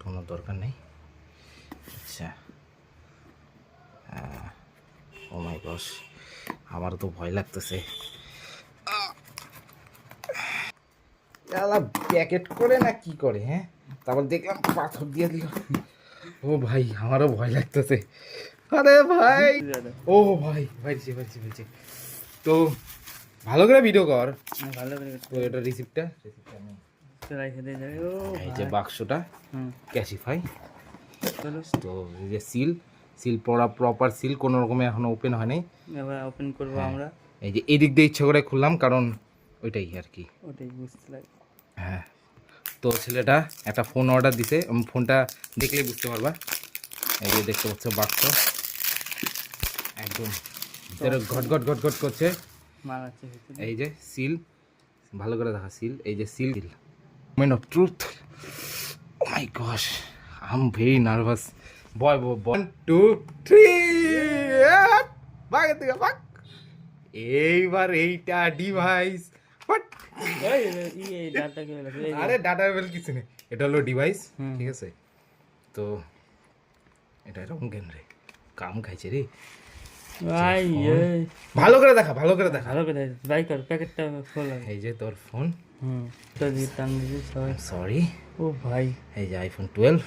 কোনো দরকার নেই। আচ্ছা, ও মাই গস, আমারও তো ভয় লাগতেছে। প্যাকেট করে না কি করে, হ্যাঁ? তারপর দেখলাম পাথর দিয়ে দিল। ও ভাই, আমারও ভয় লাগতেছে। আরে ভাই, ও ভাই, ভাইছি। তো ভালো করে ভিডিও কর। ভালো করে তো এটা রিসিপ্টটা নেই। এই যে বাক্সটা ক্যাশিফাই। তো এই যে সিল পড়া, প্রপার সিল, কোনো রকমে এখনো ওপেন হয় নাই। এবার ওপেন করবো আমরা। এই যে এদিক দিয়ে ইচ্ছা করে খুললাম, কারণ ওইটাই আর কি। ওটাই বুঝতে লাগে। হ্যাঁ, তো ছেলেটা একটা ফোন অর্ডার দিছে, ফোনটা দেখলেই বুঝতে পারবা। এই যে দেখতে পাচ্ছ বাক্স, একদম ভিতরে ঘট করছে। মারাচ্ছে এই যে সিল, ভালো করে দেখা সিল, এই যে সিল, men of truth. Oh my gosh, I am very nervous. বয় 1 2 3, ভাগের দিকে ভাগ। এইবার এইটা ডিভাইস, আরে ডাটা বেল কিছু নেই, এটা হলো ডিভাইস, ঠিক আছে? তো এটা এরকম কেন রে, কাম খাইছে রে ভাই। ভালো করে দেখা ভালো করে বাইকার প্যাকেটটা খোলা। এই যে তোর ফোন, তো দিতাম সরি। ও ভাই, এই যে আইফোন 12,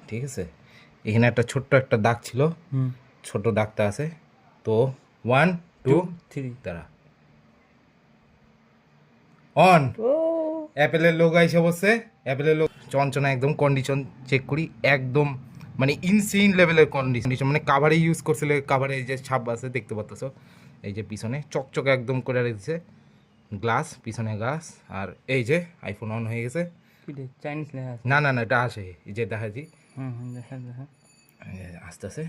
ঠিক আছে? এখানে একটা ছোট্ট একটা দাগ ছিল, ছোট দাগটা আছে। তো 1 2 3 তারা অন। অ্যাপেলের লোগো এসে বসছে, অ্যাপেলের লোগো চঞ্চনা, একদম কন্ডিশন চেক করি, একদম মানে ইনসেইন লেভেলের কন্ডিশন, মানে কাভারে ইউজ করছিল, কাভারে এই যে ছাপ আছে দেখতে পাচ্ছ, এই যে পিছনে চকচকে একদম করে রেখেছে, গ্লাস পিছনে গ্লাস। আর এই যে আইফোন অন হয়ে গেছে। চাইনিজ লেখা আছে? না এটা আসে, এই যে দেখাচ্ছি, দেখা আস্তে আস্তে।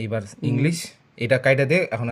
এইবার ইংলিশ, এটা কাইটা দে এখন।